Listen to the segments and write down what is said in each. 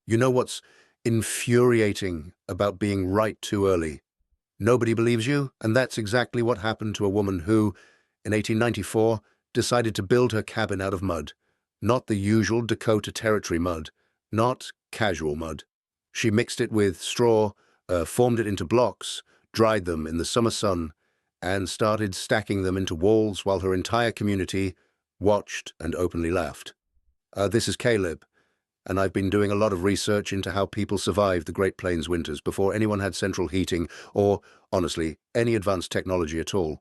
You know what's infuriating about being right too early? Nobody believes you, and that's exactly what happened to a woman who, in 1894, decided to build her cabin out of mud. Not the usual Dakota Territory mud, not casual mud. She mixed it with straw, formed it into blocks, dried them in the summer sun, and started stacking them into walls while her entire community watched and openly laughed. This is Caleb, and I've been doing a lot of research into how people survived the Great Plains winters before anyone had central heating or, honestly, any advanced technology at all.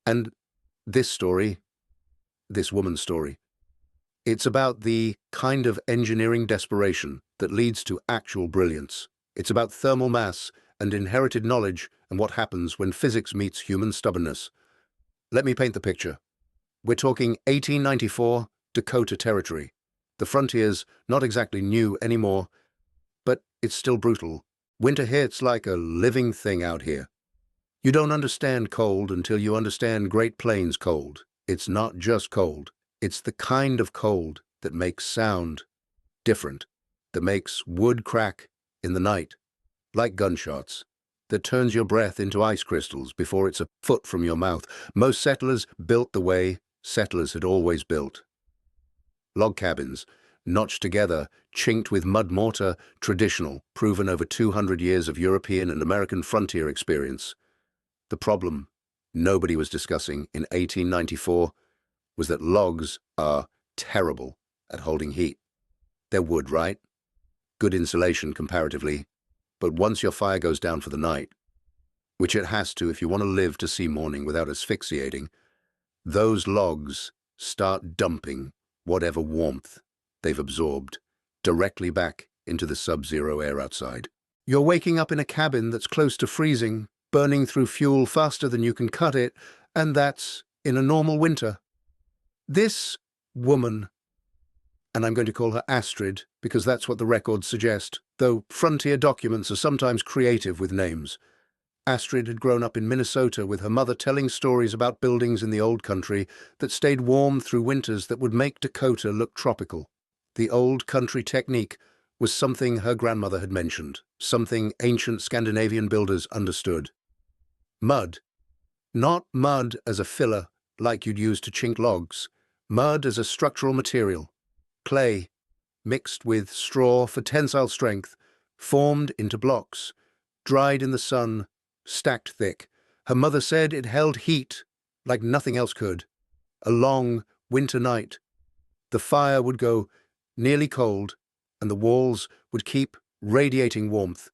And this story, this woman's story, it's about the kind of engineering desperation that leads to actual brilliance. It's about thermal mass and inherited knowledge and what happens when physics meets human stubbornness. Let me paint the picture. We're talking 1894 Dakota Territory. The frontier's not exactly new anymore, but it's still brutal. Winter hits like a living thing out here. You don't understand cold until you understand Great Plains cold. It's not just cold. It's the kind of cold that makes sound different, that makes wood crack in the night, like gunshots, that turns your breath into ice crystals before it's a foot from your mouth. Most settlers built the way settlers had always built. Log cabins, notched together, chinked with mud mortar, traditional, proven over 200 years of European and American frontier experience. The problem nobody was discussing in 1894 was that logs are terrible at holding heat. They're wood, right? Good insulation comparatively, but once your fire goes down for the night, which it has to if you want to live to see morning without asphyxiating, those logs start dumping whatever warmth they've absorbed directly back into the sub-zero air outside. You're waking up in a cabin that's close to freezing, burning through fuel faster than you can cut it, and that's in a normal winter. This woman, and I'm going to call her Astrid because that's what the records suggest, though frontier documents are sometimes creative with names. Astrid had grown up in Minnesota with her mother telling stories about buildings in the old country that stayed warm through winters that would make Dakota look tropical. The old country technique was something her grandmother had mentioned, something ancient Scandinavian builders understood. Mud. Not mud as a filler like you'd use to chink logs. Mud as a structural material. Clay, mixed with straw for tensile strength, formed into blocks, dried in the sun, stacked thick. Her mother said it held heat like nothing else could. A long winter night, the fire would go nearly cold, and the walls would keep radiating warmth.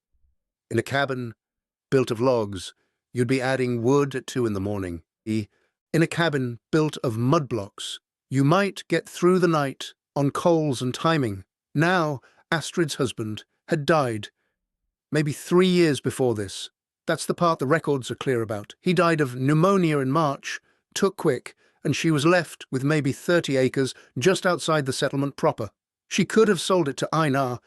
In a cabin built of logs, you'd be adding wood at 2 in the morning. In a cabin built of mud blocks, you might get through the night on coals and timing. Now, Astrid's husband had died, maybe 3 years before this. That's the part the records are clear about. He died of pneumonia in March, took quick, and she was left with maybe 30 acres just outside the settlement proper. She could have sold it to Einar,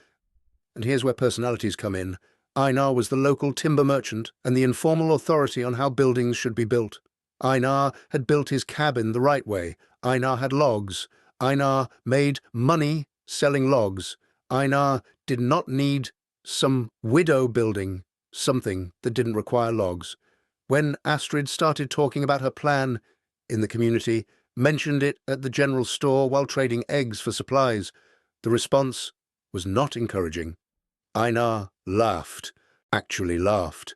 and here's where personalities come in. Einar was the local timber merchant and the informal authority on how buildings should be built. Einar had built his cabin the right way. Einar had logs. Einar made money selling logs. Einar did not need some widow building something that didn't require logs. When Astrid started talking about her plan in the community, mentioned it at the general store while trading eggs for supplies, the response was not encouraging. Einar laughed, actually laughed.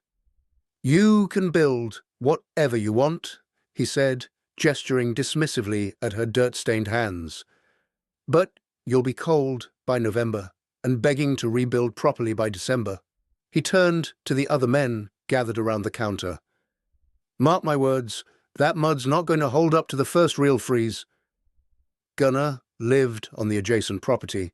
"You can build whatever you want," he said, gesturing dismissively at her dirt-stained hands. "But you'll be cold by November and begging to rebuild properly by December." He turned to the other men gathered around the counter. "Mark my words, that mud's not going to hold up to the first real freeze." Gunnar lived on the adjacent property.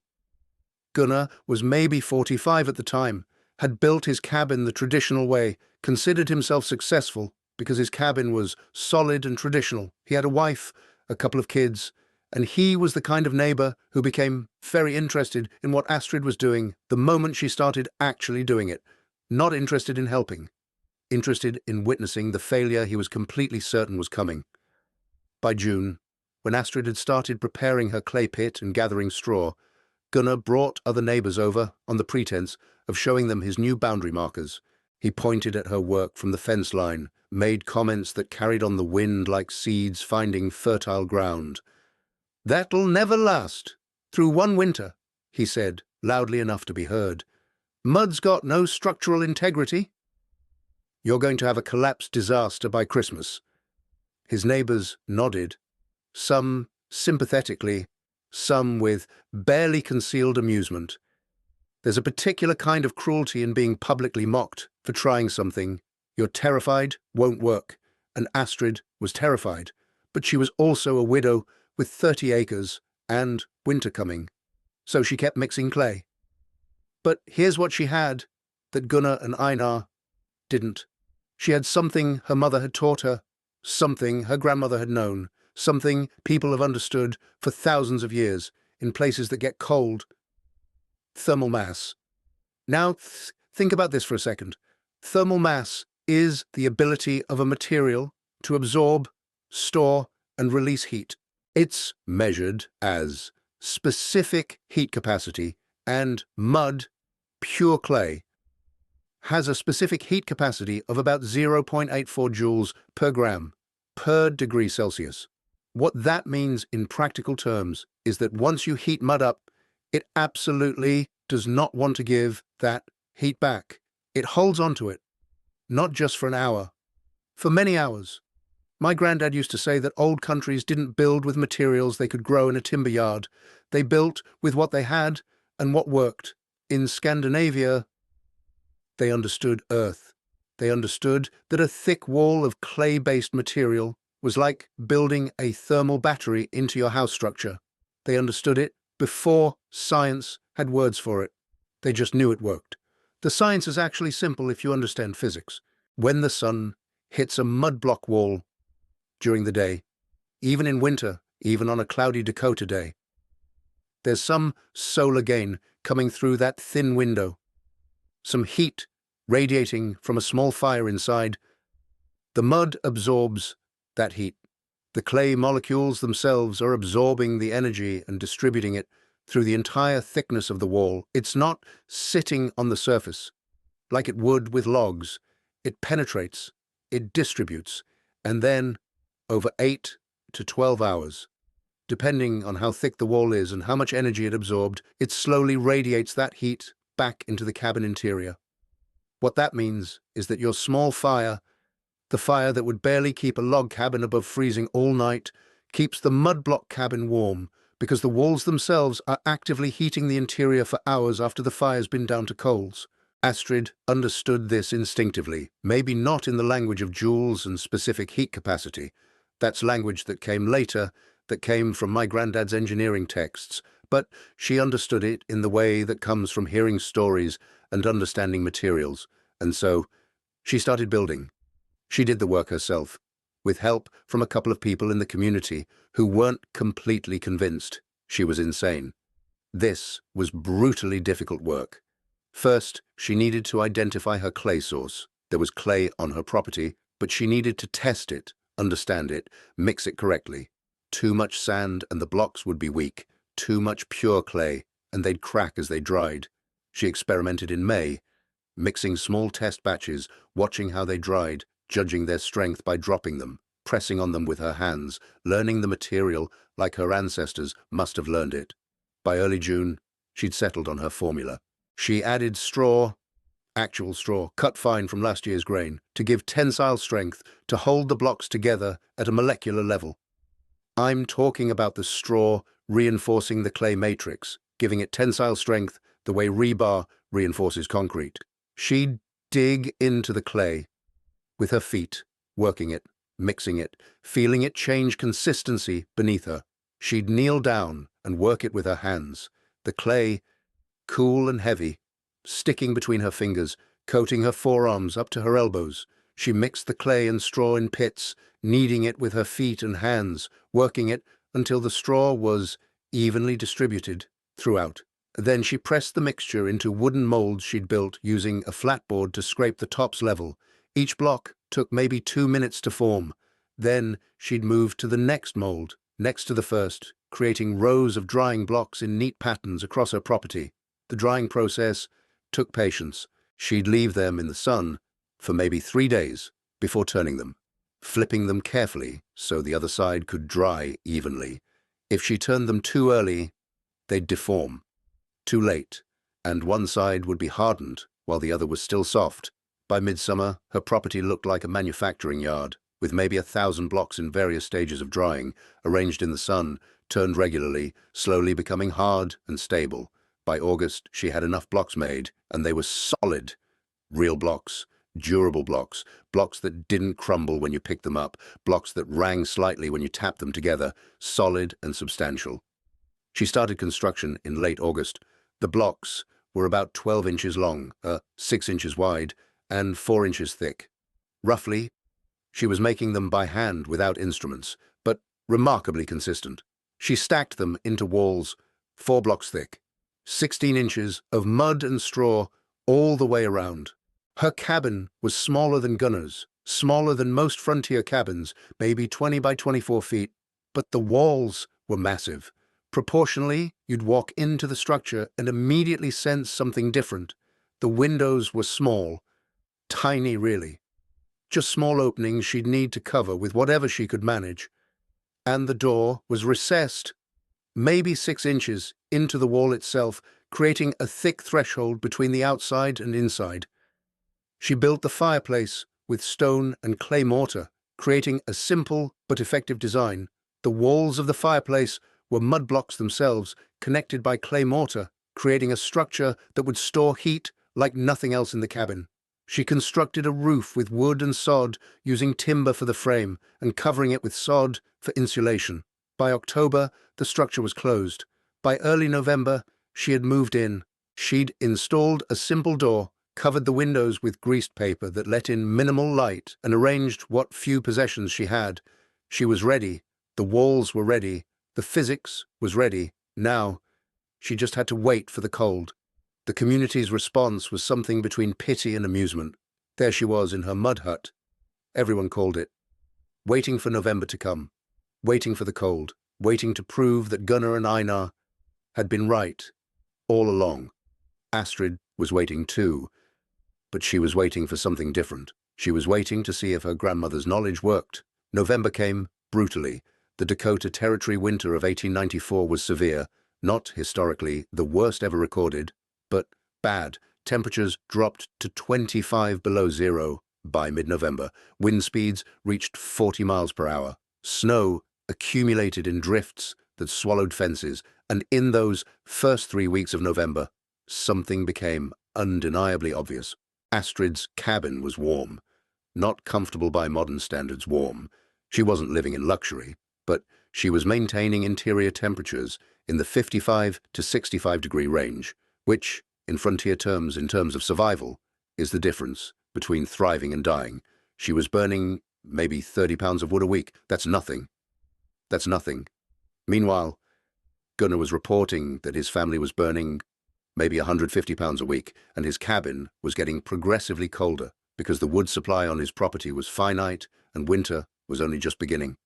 Gunnar was maybe 45 at the time, had built his cabin the traditional way, considered himself successful because his cabin was solid and traditional. He had a wife, a couple of kids, and he was the kind of neighbor who became very interested in what Astrid was doing the moment she started actually doing it, not interested in helping, interested in witnessing the failure he was completely certain was coming. By June, when Astrid had started preparing her clay pit and gathering straw, Gunnar brought other neighbors over on the pretense of showing them his new boundary markers. He pointed at her work from the fence line, made comments that carried on the wind like seeds finding fertile ground. "That'll never last through one winter," he said, loudly enough to be heard. "Mud's got no structural integrity. You're going to have a collapse disaster by Christmas." His neighbors nodded, some sympathetically, some with barely concealed amusement. There's a particular kind of cruelty in being publicly mocked for trying something you're terrified won't work, and Astrid was terrified, but she was also a widow with 30 acres and winter coming, so she kept mixing clay. But here's what she had that Gunnar and Einar didn't. She had something her mother had taught her, something her grandmother had known, something people have understood for thousands of years in places that get cold: thermal mass. Now think about this for a second. Thermal mass is the ability of a material to absorb, store, and release heat. It's measured as specific heat capacity, and mud, pure clay, has a specific heat capacity of about 0.84 joules per gram per degree Celsius. What that means in practical terms is that once you heat mud up, it absolutely does not want to give that heat back. It holds onto it, not just for an hour, for many hours. My granddad used to say that old countries didn't build with materials they could grow in a timber yard. They built with what they had and what worked. In Scandinavia, they understood earth. They understood that a thick wall of clay-based material was like building a thermal battery into your house structure. They understood it before science had words for it. They just knew it worked. The science is actually simple if you understand physics. When the sun hits a mud block wall during the day, even in winter, even on a cloudy Dakota day, there's some solar gain coming through that thin window, some heat radiating from a small fire inside. The mud absorbs that heat. The clay molecules themselves are absorbing the energy and distributing it through the entire thickness of the wall. It's not sitting on the surface like it would with logs. It penetrates, it distributes, and then, over 8 to 12 hours, depending on how thick the wall is and how much energy it absorbed, it slowly radiates that heat back into the cabin interior. What that means is that your small fire, the fire that would barely keep a log cabin above freezing all night, keeps the mud block cabin warm because the walls themselves are actively heating the interior for hours after the fire's been down to coals. Astrid understood this instinctively, maybe not in the language of joules and specific heat capacity. That's language that came later, that came from my granddad's engineering texts, but she understood it in the way that comes from hearing stories and understanding materials, and so she started building. She did the work herself, with help from a couple of people in the community who weren't completely convinced she was insane. This was brutally difficult work. First, she needed to identify her clay source. There was clay on her property, but she needed to test it, understand it, mix it correctly. Too much sand and the blocks would be weak. Too much pure clay, and they'd crack as they dried. She experimented in May, mixing small test batches, watching how they dried, judging their strength by dropping them, pressing on them with her hands, learning the material like her ancestors must have learned it. By early June, she'd settled on her formula. She added straw, actual straw, cut fine from last year's grain, to give tensile strength, to hold the blocks together at a molecular level. I'm talking about the straw reinforcing the clay matrix, giving it tensile strength the way rebar reinforces concrete. She'd dig into the clay with her feet, working it, mixing it, feeling it change consistency beneath her. She'd kneel down and work it with her hands, the clay, cool and heavy, sticking between her fingers, coating her forearms up to her elbows. She mixed the clay and straw in pits, kneading it with her feet and hands, working it until the straw was evenly distributed throughout. Then she pressed the mixture into wooden molds she'd built using a flatboard to scrape the tops level. Each block took maybe 2 minutes to form. Then she'd move to the next mold, next to the first, creating rows of drying blocks in neat patterns across her property. The drying process took patience. She'd leave them in the sun for maybe 3 days before turning them, flipping them carefully so the other side could dry evenly. If she turned them too early, they'd deform. Too late, and one side would be hardened while the other was still soft. By midsummer, her property looked like a manufacturing yard, with maybe 1,000 blocks in various stages of drying, arranged in the sun, turned regularly, slowly becoming hard and stable. By August, she had enough blocks made, and they were solid. Real blocks, durable blocks, blocks that didn't crumble when you picked them up, blocks that rang slightly when you tapped them together, solid and substantial. She started construction in late August. The blocks were about 12 inches long, 6 inches wide, and 4 inches thick. Roughly, she was making them by hand without instruments, but remarkably consistent. She stacked them into walls 4 blocks thick, 16 inches of mud and straw all the way around. Her cabin was smaller than Gunnar's, smaller than most frontier cabins, maybe 20 by 24 feet, but the walls were massive. Proportionally, you'd walk into the structure and immediately sense something different. The windows were small, tiny really. Just small openings she'd need to cover with whatever she could manage. And the door was recessed, maybe 6 inches, into the wall itself, creating a thick threshold between the outside and inside. She built the fireplace with stone and clay mortar, creating a simple but effective design. The walls of the fireplace were mud blocks themselves, connected by clay mortar, creating a structure that would store heat like nothing else in the cabin. She constructed a roof with wood and sod, using timber for the frame and covering it with sod for insulation. By October, the structure was closed. By early November, she had moved in. She'd installed a simple door, covered the windows with greased paper that let in minimal light, and arranged what few possessions she had. She was ready. The walls were ready. The physics was ready. Now, she just had to wait for the cold. The community's response was something between pity and amusement. There she was in her mud hut. Everyone called it. Waiting for November to come. Waiting for the cold. Waiting to prove that Gunnar and Einar had been right all along. Astrid was waiting too, but she was waiting for something different. She was waiting to see if her grandmother's knowledge worked. November came brutally. The Dakota Territory winter of 1894 was severe, not historically the worst ever recorded, but bad. Temperatures dropped to 25 below zero by mid-November. Wind speeds reached 40 miles per hour. Snow accumulated in drifts that swallowed fences, and in those first 3 weeks of November, something became undeniably obvious. Astrid's cabin was warm. Not comfortable by modern standards warm. She wasn't living in luxury, but she was maintaining interior temperatures in the 55 to 65 degree range, which, in frontier terms, in terms of survival, is the difference between thriving and dying. She was burning maybe 30 pounds of wood a week. That's nothing. That's nothing. Meanwhile, Gunnar was reporting that his family was burning maybe 150 pounds a week, and his cabin was getting progressively colder because the wood supply on his property was finite and winter was only just beginning.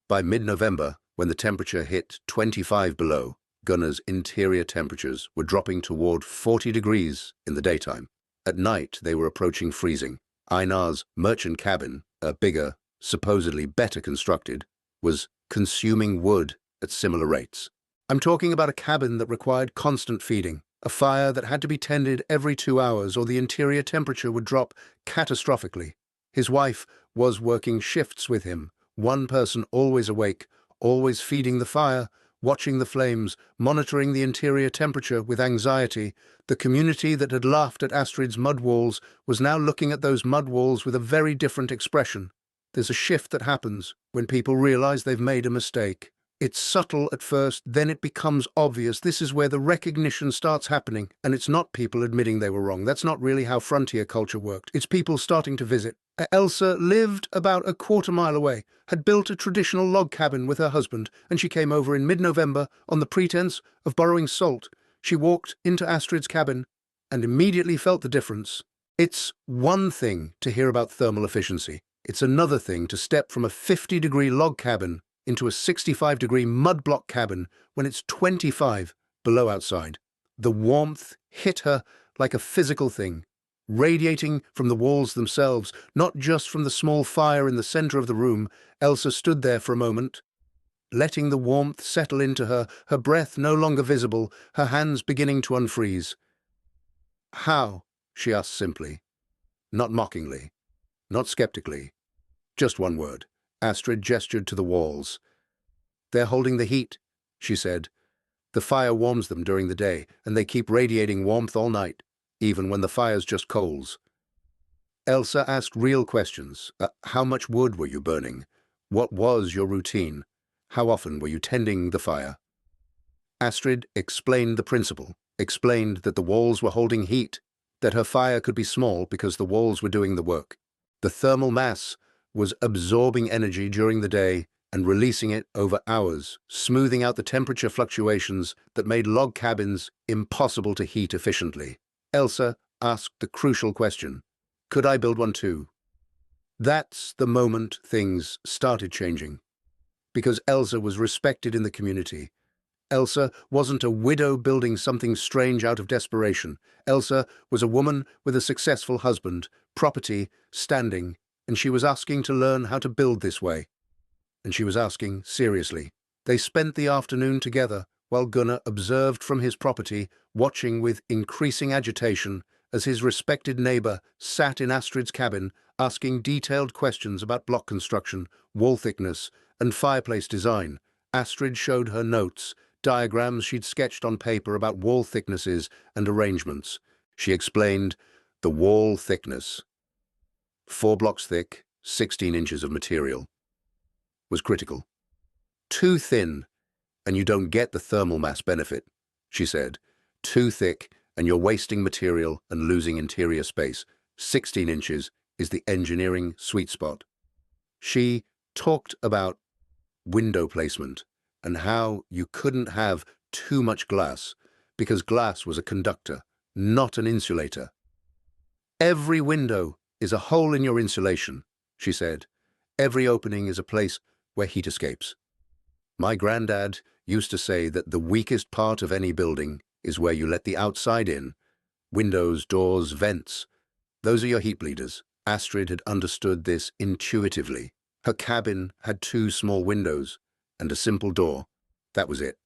By mid-November, when the temperature hit 25 below, Gunnar's interior temperatures were dropping toward 40 degrees in the daytime. At night, they were approaching freezing. Einar's merchant cabin, a bigger, supposedly better constructed, was consuming wood at similar rates. I'm talking about a cabin that required constant feeding, a fire that had to be tended every 2 hours or the interior temperature would drop catastrophically. His wife was working shifts with him, one person always awake, always feeding the fire, watching the flames, monitoring the interior temperature with anxiety. The community that had laughed at Astrid's mud walls was now looking at those mud walls with a very different expression. There's a shift that happens when people realize they've made a mistake. It's subtle at first, then it becomes obvious. This is where the recognition starts happening, and it's not people admitting they were wrong. That's not really how frontier culture worked. It's people starting to visit. Elsa lived about a quarter-mile away, had built a traditional log cabin with her husband, and she came over in mid-November on the pretense of borrowing salt. She walked into Astrid's cabin and immediately felt the difference. It's one thing to hear about thermal efficiency. It's another thing to step from a 50-degree log cabin into a 65-degree mud block cabin when it's 25 below outside. The warmth hit her like a physical thing, radiating from the walls themselves, not just from the small fire in the center of the room. Elsa stood there for a moment, letting the warmth settle into her, her breath no longer visible, her hands beginning to unfreeze. "How?" she asked simply, not mockingly, not skeptically. Just one word. Astrid gestured to the walls. "They're holding the heat," she said. "The fire warms them during the day, and they keep radiating warmth all night, even when the fire's just coals." Elsa asked real questions. How much wood were you burning? What was your routine? How often were you tending the fire? Astrid explained the principle, explained that the walls were holding heat, that her fire could be small because the walls were doing the work. The thermal mass was absorbing energy during the day and releasing it over hours, smoothing out the temperature fluctuations that made log cabins impossible to heat efficiently. Elsa asked the crucial question, could I build one too? That's the moment things started changing, because Elsa was respected in the community. Elsa wasn't a widow building something strange out of desperation. Elsa was a woman with a successful husband, property, standing, and she was asking to learn how to build this way. And she was asking seriously. They spent the afternoon together while Gunnar observed from his property, watching with increasing agitation as his respected neighbor sat in Astrid's cabin, asking detailed questions about block construction, wall thickness, and fireplace design. Astrid showed her notes, diagrams she'd sketched on paper about wall thicknesses and arrangements. She explained the wall thickness, 4 blocks thick, 16 inches of material, was critical. Too thin, and you don't get the thermal mass benefit, she said. Too thick, and you're wasting material and losing interior space. 16 inches is the engineering sweet spot. She talked about window placement and how you couldn't have too much glass because glass was a conductor, not an insulator. Every window is a hole in your insulation, she said. Every opening is a place where heat escapes. My granddad used to say that the weakest part of any building is where you let the outside in. Windows, doors, vents. Those are your heat bleeders. Astrid had understood this intuitively. Her cabin had 2 small windows and a simple door. That was it.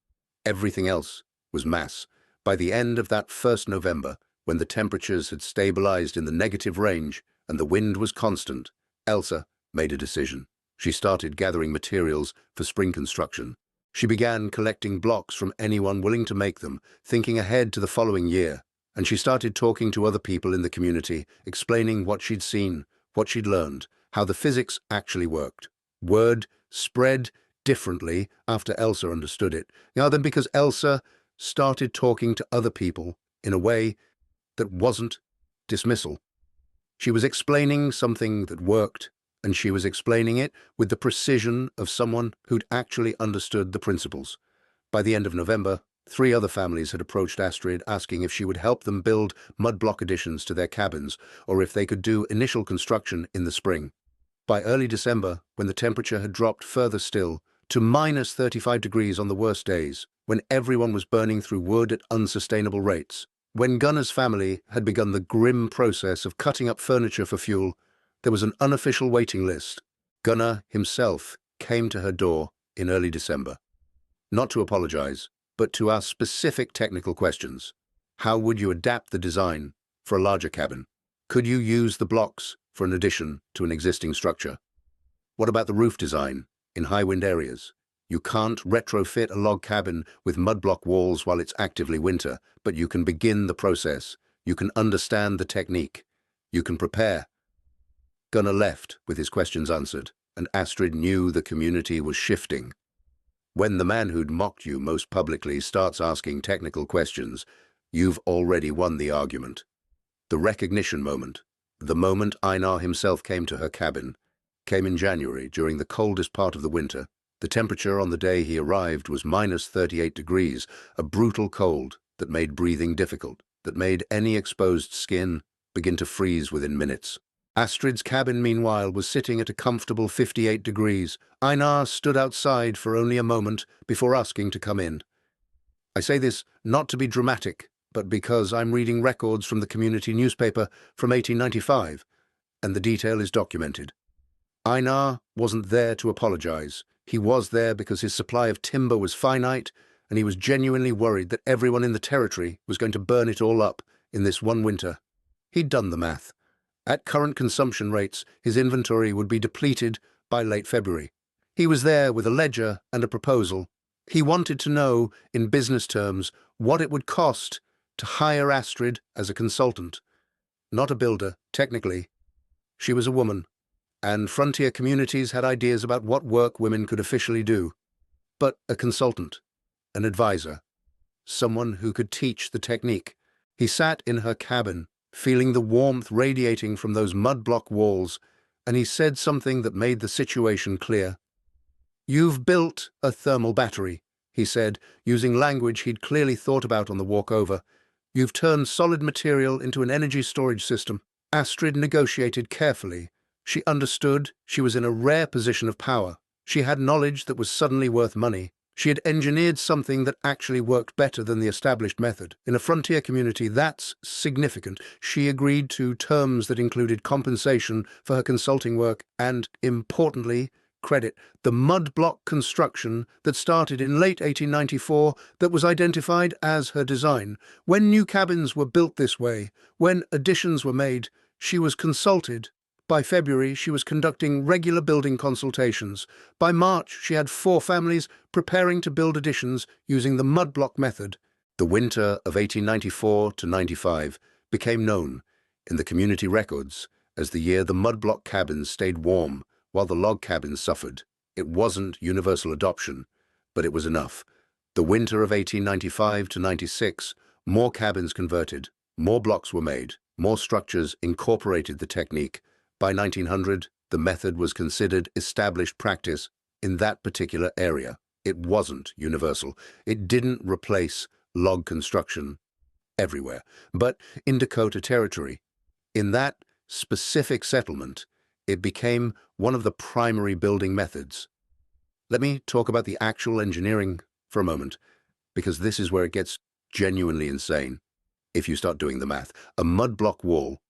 Everything else was mass. By the end of that first November, when the temperatures had stabilized in the negative range and the wind was constant, Elsa made a decision. She started gathering materials for spring construction. She began collecting blocks from anyone willing to make them, thinking ahead to the following year. And she started talking to other people in the community, explaining what she'd seen, what she'd learned, how the physics actually worked. Word spread differently after Elsa understood it. Then because Elsa started talking to other people in a way that wasn't dismissal. She was explaining something that worked, and she was explaining it with the precision of someone who'd actually understood the principles. By the end of November, 3 other families had approached Astrid asking if she would help them build mud block additions to their cabins or if they could do initial construction in the spring. By early December, when the temperature had dropped further still, to minus 35 degrees on the worst days, when everyone was burning through wood at unsustainable rates, when Gunnar's family had begun the grim process of cutting up furniture for fuel, there was an unofficial waiting list. Gunnar himself came to her door in early December. Not to apologize, but to ask specific technical questions. How would you adapt the design for a larger cabin? Could you use the blocks for an addition to an existing structure? What about the roof design in high wind areas? You can't retrofit a log cabin with mud block walls while it's actively winter, but you can begin the process. You can understand the technique. You can prepare. Gunnar left with his questions answered, and Astrid knew the community was shifting. When the man who'd mocked you most publicly starts asking technical questions, you've already won the argument. The recognition moment, the moment Einar himself came to her cabin, came in January during the coldest part of the winter. The temperature on the day he arrived was minus 38 degrees, a brutal cold that made breathing difficult, that made any exposed skin begin to freeze within minutes. Astrid's cabin, meanwhile, was sitting at a comfortable 58 degrees. Einar stood outside for only a moment before asking to come in. I say this not to be dramatic, but because I'm reading records from the community newspaper from 1895, and the detail is documented. Einar wasn't there to apologize. He was there because his supply of timber was finite, and he was genuinely worried that everyone in the territory was going to burn it all up in this one winter. He'd done the math. At current consumption rates, his inventory would be depleted by late February. He was there with a ledger and a proposal. He wanted to know, in business terms, what it would cost to hire Astrid as a consultant. Not a builder, technically. She was a woman, and frontier communities had ideas about what work women could officially do. But a consultant, an advisor, someone who could teach the technique. He sat in her cabin, feeling the warmth radiating from those mud block walls, and he said something that made the situation clear. "You've built a thermal battery," he said, using language he'd clearly thought about on the walk over. "You've turned solid material into an energy storage system." Astrid negotiated carefully. She understood she was in a rare position of power. She had knowledge that was suddenly worth money. She had engineered something that actually worked better than the established method. In a frontier community, that's significant. She agreed to terms that included compensation for her consulting work and, importantly, credit the mud block construction that started in late 1894 that was identified as her design. When new cabins were built this way, when additions were made, she was consulted. By February, she was conducting regular building consultations. By March, she had 4 families preparing to build additions using the mud block method. The winter of 1894 to 95 became known in the community records as the year the mud block cabins stayed warm while the log cabins suffered. It wasn't universal adoption, but it was enough. The winter of 1895 to 96, more cabins converted, more blocks were made, more structures incorporated the technique. By 1900, the method was considered established practice in that particular area. It wasn't universal. It didn't replace log construction everywhere. But in Dakota Territory, in that specific settlement, it became one of the primary building methods. Let me talk about the actual engineering for a moment, because this is where it gets genuinely insane. If you start doing the math, a mud block wall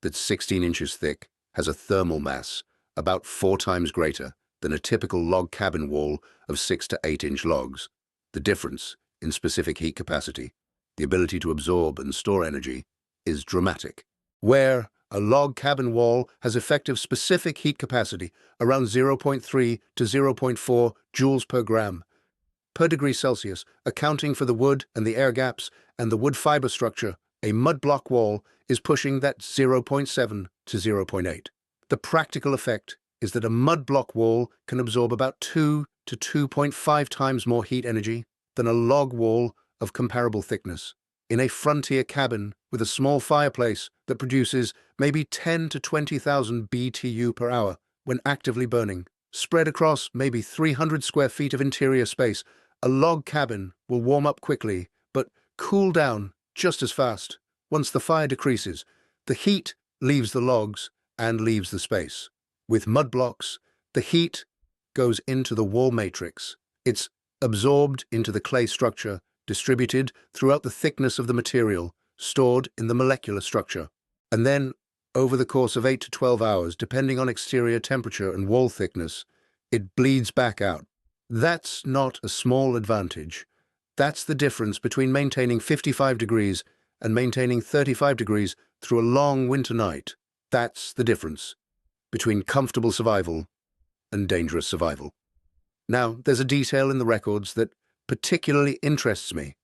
that's 16 inches thick has a thermal mass about 4 times greater than a typical log cabin wall of 6 to 8 inch logs. The difference in specific heat capacity, the ability to absorb and store energy, is dramatic. Where a log cabin wall has effective specific heat capacity around 0.3 to 0.4 joules per gram per degree Celsius, accounting for the wood and the air gaps and the wood fiber structure, a mud block wall is pushing that 0.7 to 0.8. The practical effect is that a mud block wall can absorb about 2 to 2.5 times more heat energy than a log wall of comparable thickness. In a frontier cabin with a small fireplace that produces maybe 10 to 20,000 BTU per hour when actively burning, spread across maybe 300 square feet of interior space, a log cabin will warm up quickly but cool down just as fast. Once the fire decreases, the heat leaves the logs and leaves the space. With mud blocks, the heat goes into the wall matrix. It's absorbed into the clay structure, distributed throughout the thickness of the material, stored in the molecular structure. And then, over the course of 8 to 12 hours, depending on exterior temperature and wall thickness, it bleeds back out. That's not a small advantage. That's the difference between maintaining 55 degrees and maintaining 35 degrees through a long winter night. That's the difference between comfortable survival and dangerous survival. Now, there's a detail in the records that particularly interests me.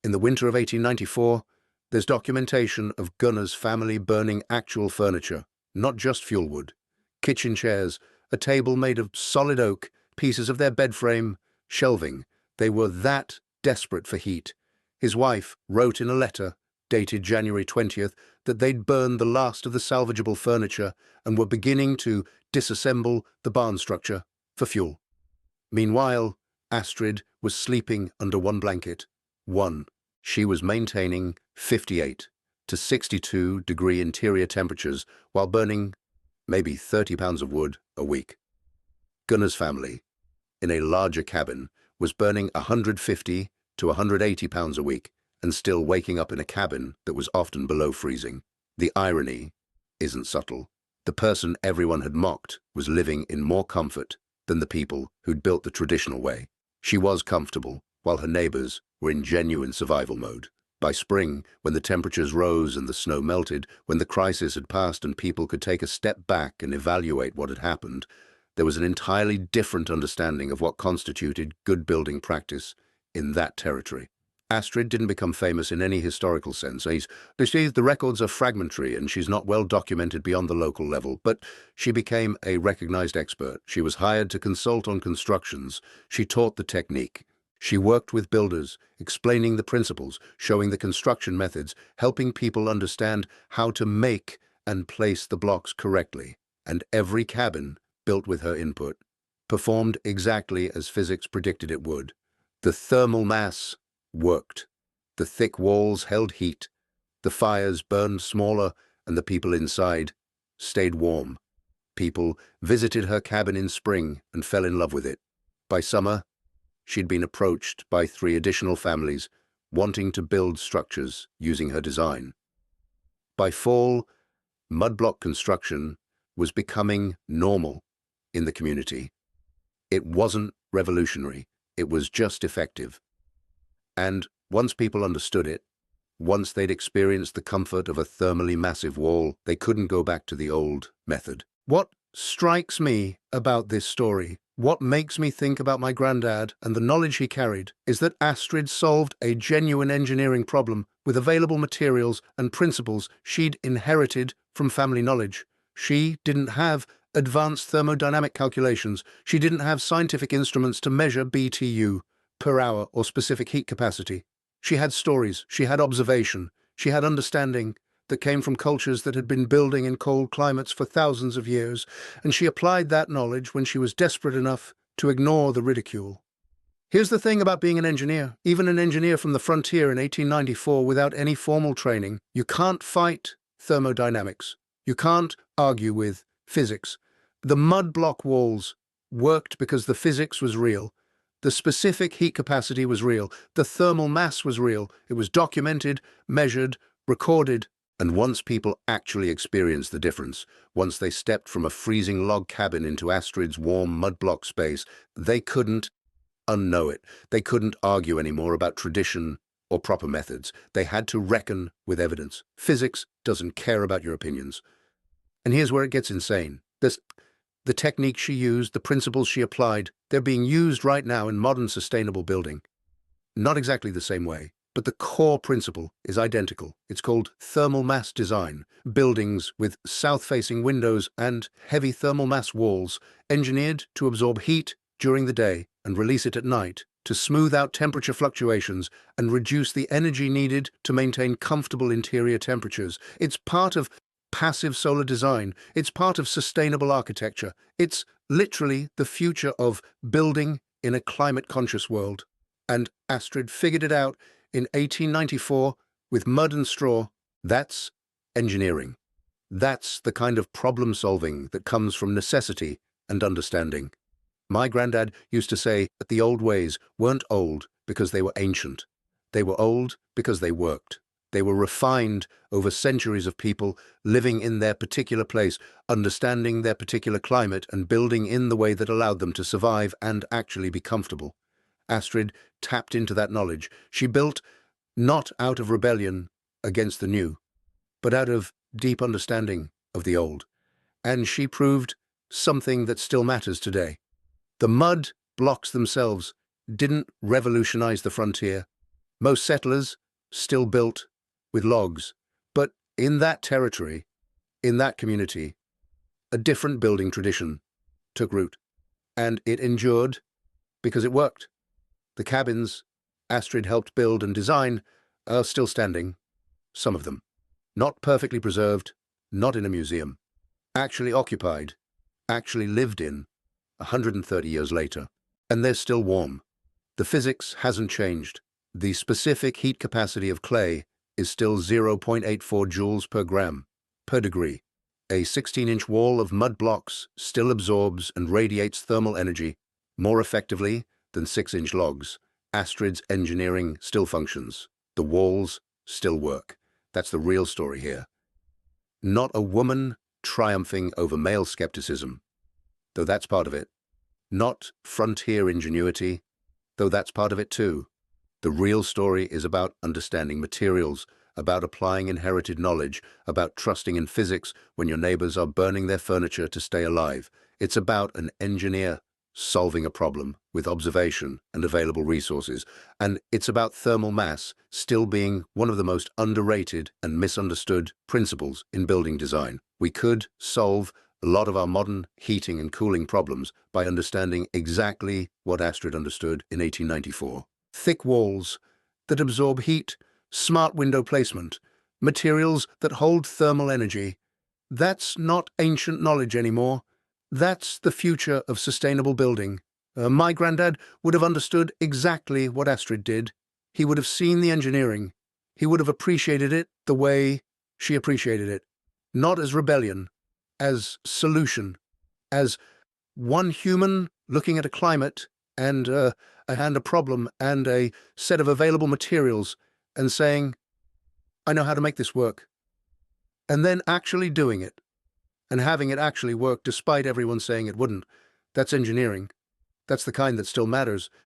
In the winter of 1894, there's documentation of Gunnar's family burning actual furniture, not just fuel wood. Kitchen chairs, a table made of solid oak, pieces of their bed frame, shelving. They were that desperate for heat. His wife wrote in a letter, dated January 20th, that they'd burned the last of the salvageable furniture and were beginning to disassemble the barn structure for fuel. Meanwhile, Astrid was sleeping under one blanket. One. She was maintaining 58 to 62-degree interior temperatures while burning maybe 30 pounds of wood a week. Gunner's family, in a larger cabin, was burning 150 to 180 pounds a week and still waking up in a cabin that was often below freezing. The irony isn't subtle. The person everyone had mocked was living in more comfort than the people who'd built the traditional way. She was comfortable, while her neighbors were in genuine survival mode. By spring, when the temperatures rose and the snow melted, when the crisis had passed and people could take a step back and evaluate what had happened, there was an entirely different understanding of what constituted good building practice in that territory. Astrid didn't become famous in any historical sense. The records are fragmentary and she's not well documented beyond the local level, but she became a recognized expert. She was hired to consult on constructions. She taught the technique. She worked with builders, explaining the principles, showing the construction methods, helping people understand how to make and place the blocks correctly. And every cabin, built with her input, performed exactly as physics predicted it would. The thermal mass worked. The thick walls held heat, the fires burned smaller, and the people inside stayed warm. People visited her cabin in spring and fell in love with it. By summer, she'd been approached by 3 additional families wanting to build structures using her design. By fall, mudblock construction was becoming normal in the community. It wasn't revolutionary, it was just effective. And once people understood it, once they'd experienced the comfort of a thermally massive wall, they couldn't go back to the old method. What strikes me about this story, what makes me think about my granddad and the knowledge he carried, is that Astrid solved a genuine engineering problem with available materials and principles she'd inherited from family knowledge. She didn't have advanced thermodynamic calculations. She didn't have scientific instruments to measure BTU per hour or specific heat capacity. She had stories, she had observation, she had understanding that came from cultures that had been building in cold climates for thousands of years, and she applied that knowledge when she was desperate enough to ignore the ridicule. Here's the thing about being an engineer, even an engineer from the frontier in 1894 without any formal training, you can't fight thermodynamics. You can't argue with physics. The mud block walls worked because the physics was real. The specific heat capacity was real. The thermal mass was real. It was documented, measured, recorded. And once people actually experienced the difference, once they stepped from a freezing log cabin into Astrid's warm mud block space, they couldn't unknow it. They couldn't argue anymore about tradition or proper methods. They had to reckon with evidence. Physics doesn't care about your opinions. And here's where it gets insane. The technique she used, the principles she applied, they're being used right now in modern sustainable building. Not exactly the same way, but the core principle is identical. It's called thermal mass design. Buildings with south-facing windows and heavy thermal mass walls, engineered to absorb heat during the day and release it at night, to smooth out temperature fluctuations and reduce the energy needed to maintain comfortable interior temperatures. It's part of passive solar design. It's part of sustainable architecture. It's literally the future of building in a climate-conscious world. And Astrid figured it out in 1894 with mud and straw. That's engineering. That's the kind of problem-solving that comes from necessity and understanding. My granddad used to say that the old ways weren't old because they were ancient. They were old because they worked. They were refined over centuries of people living in their particular place, understanding their particular climate, and building in the way that allowed them to survive and actually be comfortable. Astrid tapped into that knowledge. She built not out of rebellion against the new, but out of deep understanding of the old. And she proved something that still matters today. The mud blocks themselves didn't revolutionize the frontier. Most settlers still built with logs, but in that territory, in that community, a different building tradition took root, and it endured because it worked. The cabins Astrid helped build and design are still standing, some of them. Not perfectly preserved, not in a museum. Actually occupied, actually lived in, 130 years later. And they're still warm. The physics hasn't changed. The specific heat capacity of clay is still 0.84 joules per gram per degree. A 16-inch wall of mud blocks still absorbs and radiates thermal energy more effectively than 6-inch logs. Astrid's engineering still functions. The walls still work. That's the real story here. Not a woman triumphing over male skepticism, though that's part of it. Not frontier ingenuity, though that's part of it too. The real story is about understanding materials, about applying inherited knowledge, about trusting in physics when your neighbors are burning their furniture to stay alive. It's about an engineer solving a problem with observation and available resources. And it's about thermal mass still being one of the most underrated and misunderstood principles in building design. We could solve a lot of our modern heating and cooling problems by understanding exactly what Astrid understood in 1894. Thick walls that absorb heat, smart window placement, materials that hold thermal energy. That's not ancient knowledge anymore. That's the future of sustainable building. My granddad would have understood exactly what Astrid did. He would have seen the engineering. He would have appreciated it the way she appreciated it. Not as rebellion, as solution, as one human looking at a climate and a problem and a set of available materials and saying, I know how to make this work. And then actually doing it and having it actually work despite everyone saying it wouldn't. That's engineering. That's the kind that still matters.